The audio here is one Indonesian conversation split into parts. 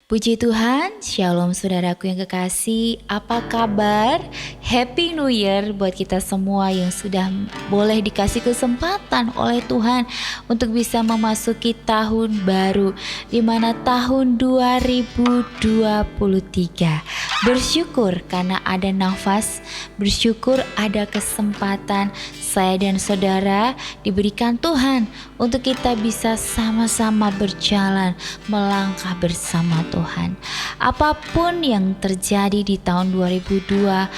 Puji Tuhan, Shalom saudaraku yang kekasih, apa kabar? Happy New Year buat kita semua yang sudah boleh dikasih kesempatan oleh Tuhan untuk bisa memasuki tahun baru, di mana tahun 2023. Bersyukur karena ada nafas, bersyukur ada kesempatan saya dan saudara diberikan Tuhan untuk kita bisa sama-sama berjalan, melangkah bersama Tuhan. Apapun yang terjadi di tahun 2002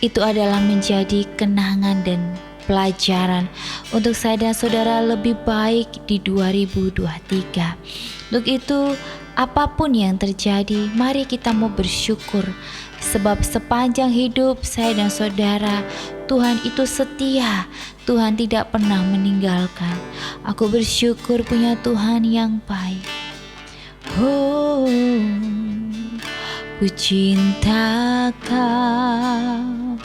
itu adalah menjadi kenangan dan pelajaran untuk saya dan saudara lebih baik di 2023. Untuk itu, apapun yang terjadi, mari kita mau bersyukur. Sebab sepanjang hidup saya dan saudara, Tuhan itu setia. Tuhan tidak pernah meninggalkan. Aku bersyukur punya Tuhan yang baik. Oh, ku cinta Kau.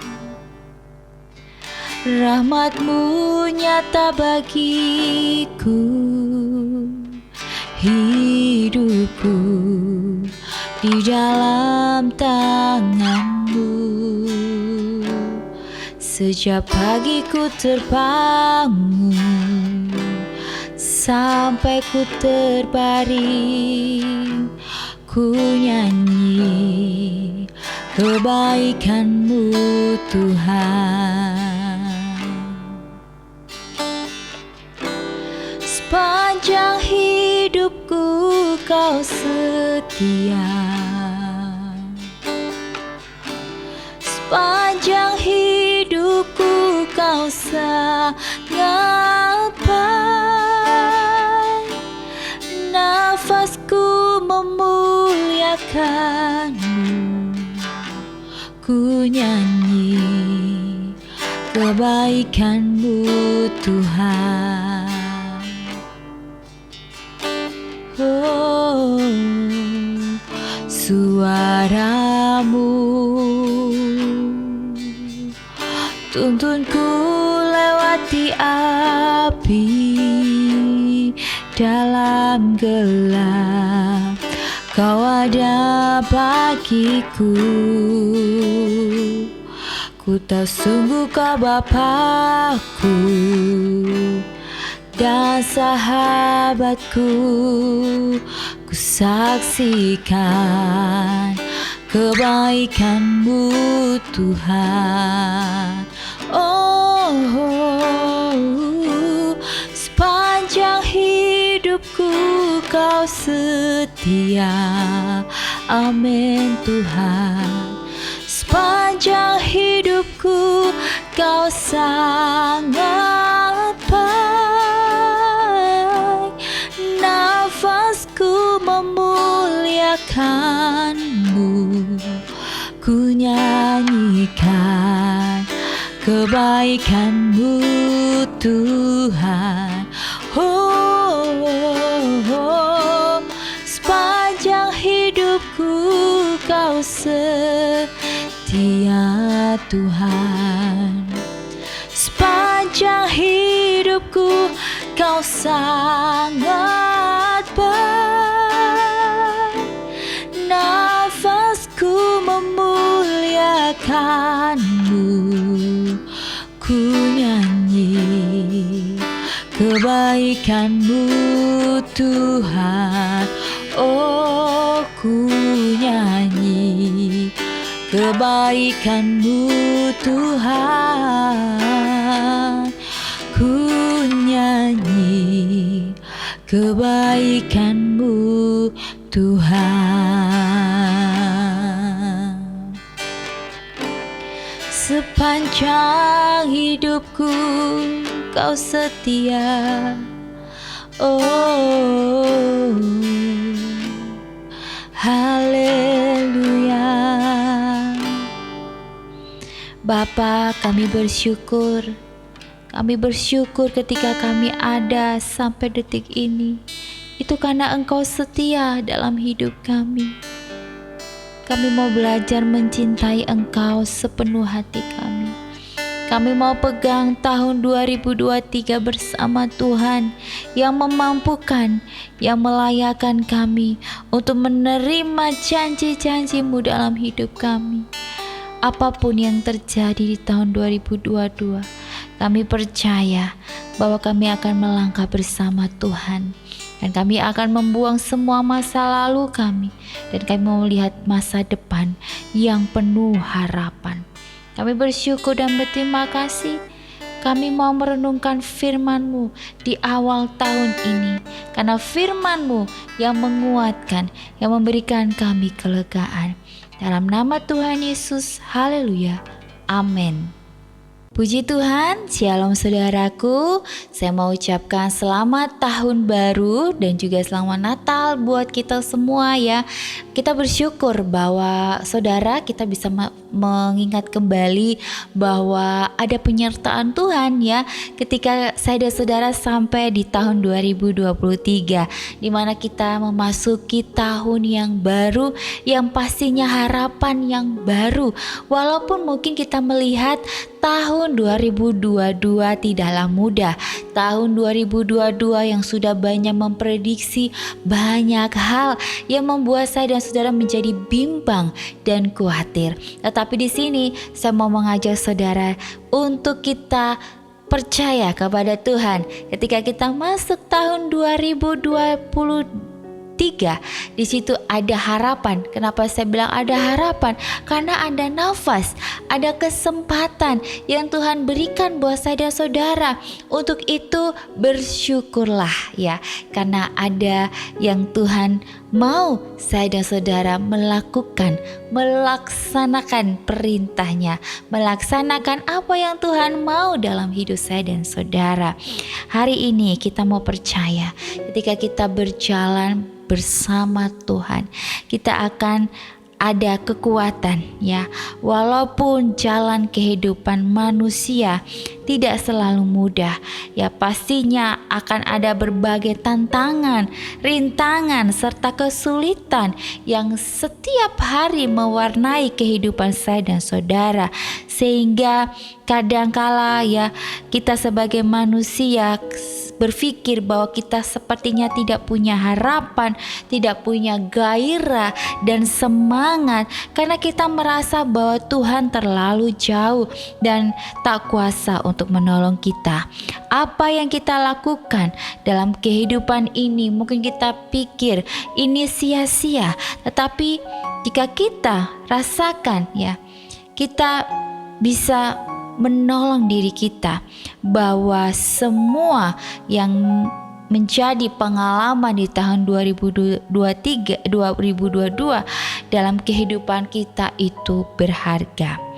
Rahmat-Mu nyata bagiku, hidupku di dalam tangan-Mu. Sejak pagi ku terbangun sampai ku terbaring, ku nyanyi kebaikan-Mu Tuhan. Sepanjang hidupku Kau setia, sepanjang hidupku Kau sangat baik. Nafasku memuliakan-Mu, ku nyanyi kebaikan-Mu Tuhan. Oh, suara-Mu tuntunku lewati api dalam gelap. Kau ada bagiku, ku tahu sungguh Kau Bapa-Ku dan sahabatku. Ku saksikan kebaikan-Mu Tuhan. Oh, sepanjang hidupku Kau setia. Amin Tuhan. Sepanjang hidupku Kau sangat baik. Nafasku memuliakan-Mu, ku nyanyikan kebaikan-Mu Tuhan. Oh, sepanjang hidupku Kau setia Tuhan. Sepanjang hidupku Kau sangat baik. Nafasku memuliakan-Mu, ku nyanyi kebaikan-Mu Tuhan. Oh, ku nyanyi kebaikan-Mu Tuhan. Ku nyanyi kebaikan-Mu Tuhan. Sepanjang hidupku Kau setia. Oh, haleluya. Bapa, kami bersyukur. Kami bersyukur ketika kami ada sampai detik ini. Itu karena Engkau setia dalam hidup kami. Kami mau belajar mencintai Engkau sepenuh hati kami. Kami mau pegang tahun 2023 bersama Tuhan yang memampukan, yang melayakkan kami untuk menerima janji-janji-Mu dalam hidup kami. Apapun yang terjadi di tahun 2022, kami percaya bahwa kami akan melangkah bersama Tuhan. Dan kami akan membuang semua masa lalu kami. Dan kami mau melihat masa depan yang penuh harapan. Kami bersyukur dan berterima kasih. Kami mau merenungkan firman-Mu di awal tahun ini. Karena firman-Mu yang menguatkan, yang memberikan kami kelegaan. Dalam nama Tuhan Yesus, haleluya, amin. Puji Tuhan, shalom saudaraku. Saya mau ucapkan selamat tahun baru dan juga selamat Natal buat kita semua ya. Kita bersyukur bahwa saudara kita bisa mengingat kembali bahwa ada penyertaan Tuhan ya ketika saya dan saudara sampai di tahun 2023, di mana kita memasuki tahun yang baru yang pastinya harapan yang baru. Walaupun mungkin kita melihat tahun 2022 tidaklah mudah. Tahun 2022 yang sudah banyak memprediksi banyak hal yang membuat saya dan saudara menjadi bimbang dan khawatir. Tetapi di sini saya mau mengajak saudara untuk kita percaya kepada Tuhan. Ketika kita masuk tahun 2023, di situ ada harapan. Kenapa saya bilang ada harapan? Karena ada nafas, ada kesempatan yang Tuhan berikan buat saya dan saudara. Untuk itu bersyukurlah ya, karena ada yang Tuhan mau saya dan saudara melaksanakan perintahnya, melaksanakan apa yang Tuhan mau dalam hidup saya dan saudara. Hari ini kita mau percaya ketika kita berjalan bersama Tuhan, kita akan ada kekuatan ya. Walaupun jalan kehidupan manusia tidak selalu mudah ya, pastinya akan ada berbagai tantangan, rintangan serta kesulitan yang setiap hari mewarnai kehidupan saya dan saudara. Sehingga kadangkala ya kita sebagai manusia berpikir bahwa kita sepertinya tidak punya harapan, tidak punya gairah dan semangat karena kita merasa bahwa Tuhan terlalu jauh dan tak kuasa untuk menolong kita. Apa yang kita lakukan dalam kehidupan ini mungkin kita pikir ini sia-sia, tetapi jika kita rasakan ya, kita bisa menolong diri kita bahwa semua yang menjadi pengalaman di tahun 2022 dalam kehidupan kita itu berharga.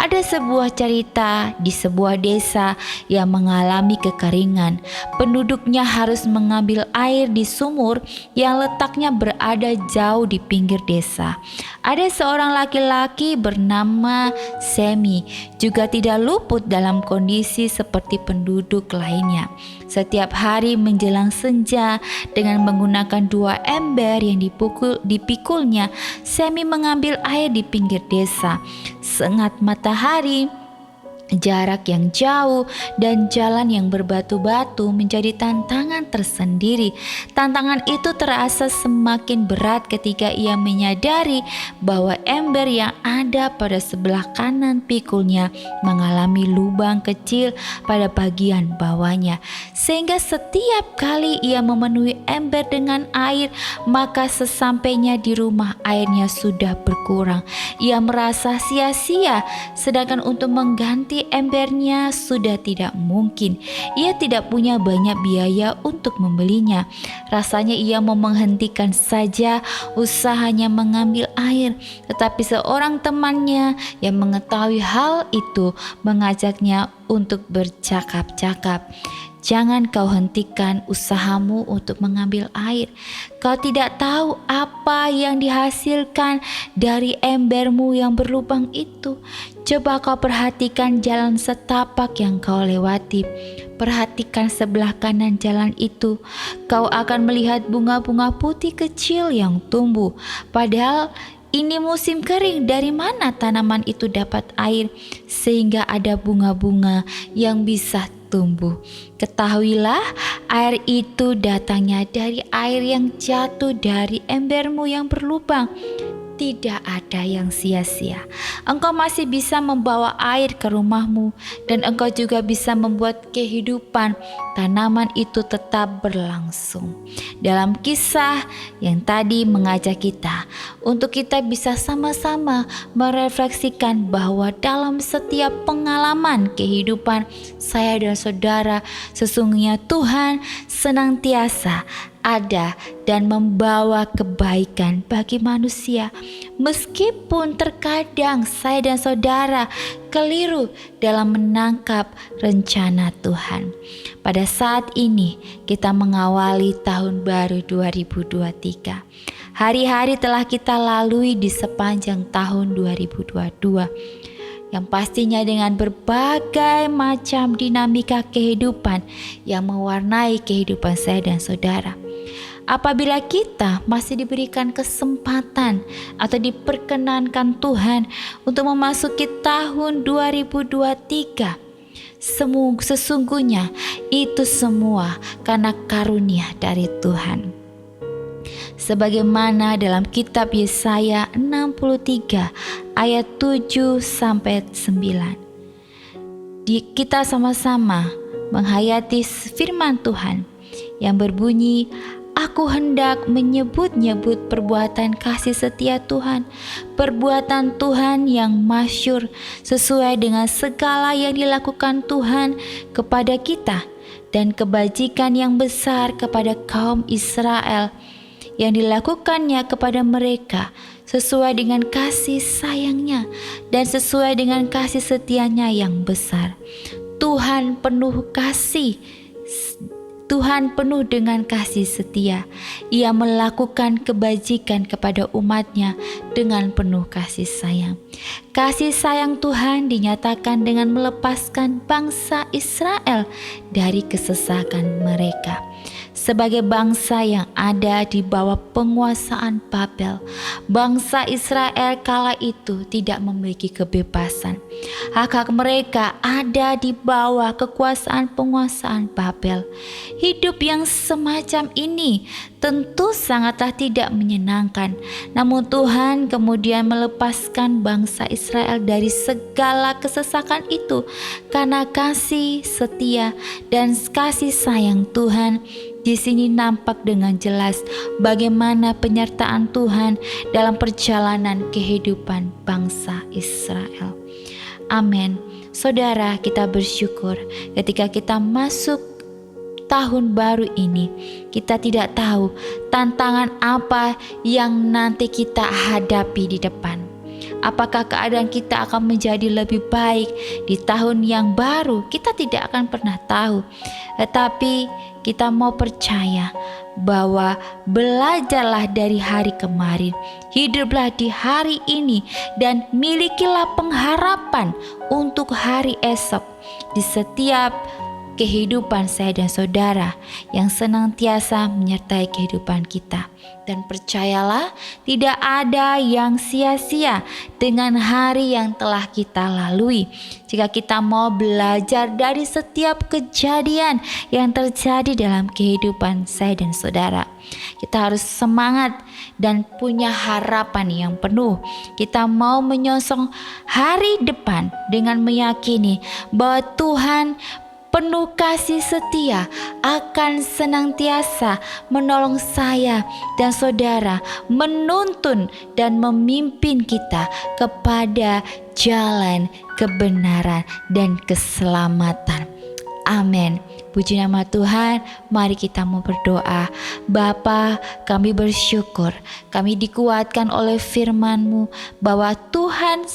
Ada sebuah cerita di sebuah desa yang mengalami kekeringan. Penduduknya harus mengambil air di sumur yang letaknya berada jauh di pinggir desa. Ada seorang laki-laki bernama Semi, juga tidak luput dalam kondisi seperti penduduk lainnya. Setiap hari menjelang senja, dengan menggunakan 2 ember yang dipikulnya, Semi mengambil air di pinggir desa. Sengat matahari, jarak yang jauh, dan jalan yang berbatu-batu menjadi tantangan tersendiri. Tantangan itu terasa semakin berat ketika ia menyadari bahwa ember yang ada pada sebelah kanan pikulnya mengalami lubang kecil pada bagian bawahnya. Sehingga setiap kali ia memenuhi ember dengan air, maka sesampainya di rumah airnya sudah berkurang. Ia merasa sia-sia, sedangkan untuk mengganti embernya sudah tidak mungkin. Ia tidak punya banyak biaya untuk membelinya. Rasanya ia mau menghentikan saja usahanya mengambil air, tetapi seorang temannya yang mengetahui hal itu mengajaknya untuk bercakap-cakap. Jangan kau hentikan usahamu untuk mengambil air. Kau tidak tahu apa yang dihasilkan dari embermu yang berlubang itu. Coba kau perhatikan jalan setapak yang kau lewati. Perhatikan sebelah kanan jalan itu. Kau akan melihat bunga-bunga putih kecil yang tumbuh. Padahal ini musim kering, dari mana tanaman itu dapat air sehingga ada bunga-bunga yang bisa tumbuh? Ketahuilah, air itu datangnya dari air yang jatuh dari embermu yang berlubang. Tidak ada yang sia-sia. Engkau masih bisa membawa air ke rumahmu, dan engkau juga bisa membuat kehidupan tanaman itu tetap berlangsung. Dalam kisah yang tadi mengajak kita untuk kita bisa sama-sama merefleksikan bahwa dalam setiap pengalaman kehidupan saya dan saudara, sesungguhnya Tuhan senantiasa ada dan membawa kebaikan bagi manusia. Meskipun terkadang saya dan saudara keliru dalam menangkap rencana Tuhan. Pada saat ini kita mengawali tahun baru 2023. Hari-hari telah kita lalui di sepanjang tahun 2022. Yang pastinya dengan berbagai macam dinamika kehidupan yang mewarnai kehidupan saya dan saudara. Apabila kita masih diberikan kesempatan atau diperkenankan Tuhan untuk memasuki tahun 2023, sesungguhnya itu semua karena karunia dari Tuhan. Sebagaimana dalam kitab Yesaya 63 ayat 7 sampai 9. Kita sama-sama menghayati firman Tuhan yang berbunyi, aku hendak menyebut-nyebut perbuatan kasih setia Tuhan, perbuatan Tuhan yang masyhur sesuai dengan segala yang dilakukan Tuhan kepada kita, dan kebajikan yang besar kepada kaum Israel yang dilakukannya kepada mereka sesuai dengan kasih sayangnya dan sesuai dengan kasih setianya yang besar. Tuhan penuh kasih, Tuhan penuh dengan kasih setia. Ia melakukan kebajikan kepada umatnya dengan penuh kasih sayang. Kasih sayang Tuhan dinyatakan dengan melepaskan bangsa Israel dari kesesakan mereka. Sebagai bangsa yang ada di bawah penguasaan Babel, bangsa Israel kala itu tidak memiliki kebebasan. Hak-hak mereka ada di bawah kekuasaan penguasaan Babel. Hidup yang semacam ini tentu sangatlah tidak menyenangkan. Namun Tuhan kemudian melepaskan bangsa Israel dari segala kesesakan itu karena kasih setia dan kasih sayang Tuhan. Di sini nampak dengan jelas bagaimana penyertaan Tuhan dalam perjalanan kehidupan bangsa Israel. Amin. Saudara, kita bersyukur ketika kita masuk tahun baru ini, kita tidak tahu tantangan apa yang nanti kita hadapi di depan. Apakah keadaan kita akan menjadi lebih baik di tahun yang baru? Kita tidak akan pernah tahu. Tetapi kita mau percaya bahwa belajarlah dari hari kemarin, hiduplah di hari ini, dan milikilah pengharapan untuk hari esok di setiap kehidupan saya dan saudara yang senantiasa menyertai kehidupan kita. Dan percayalah, tidak ada yang sia-sia dengan hari yang telah kita lalui. Jika kita mau belajar dari setiap kejadian yang terjadi dalam kehidupan saya dan saudara, kita harus semangat dan punya harapan yang penuh. Kita mau menyongsong hari depan dengan meyakini bahwa Tuhan penuh kasih setia akan senantiasa menolong saya dan saudara, menuntun dan memimpin kita kepada jalan kebenaran dan keselamatan. Amin. Puji nama Tuhan. Mari kita mau berdoa. Bapa, kami bersyukur, kami dikuatkan oleh firman-Mu bahwa Tuhan,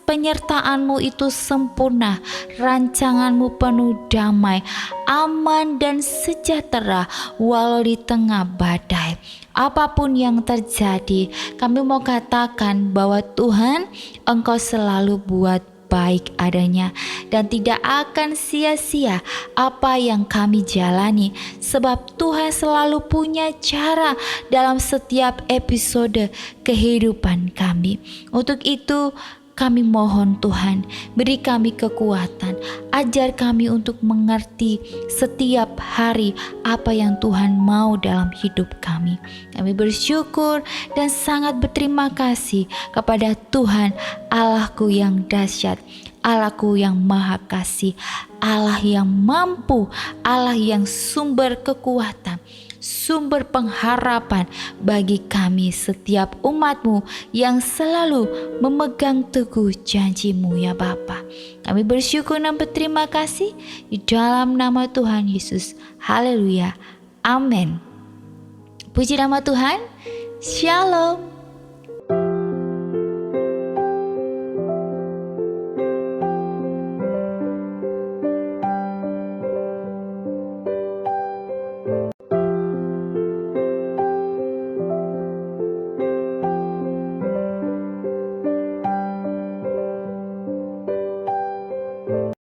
penyertaan-Mu itu sempurna, rancangan-Mu penuh damai, aman dan sejahtera walau di tengah badai. Apapun yang terjadi, kami mau katakan bahwa Tuhan, Engkau selalu buat baik adanya, dan tidak akan sia-sia apa yang kami jalani, sebab Tuhan selalu punya cara dalam setiap episode kehidupan kami. Untuk itu kami mohon Tuhan, beri kami kekuatan, ajar kami untuk mengerti setiap hari apa yang Tuhan mau dalam hidup kami. Kami bersyukur dan sangat berterima kasih kepada Tuhan, Allahku yang dahsyat, Allahku yang maha kasih, Allah yang mampu, Allah yang sumber kekuatan, sumber pengharapan bagi kami setiap umat-Mu yang selalu memegang teguh janji-Mu ya Bapa. Kami bersyukur dan berterima kasih di dalam nama Tuhan Yesus. Haleluya. Amin. Puji nama Tuhan. Shalom.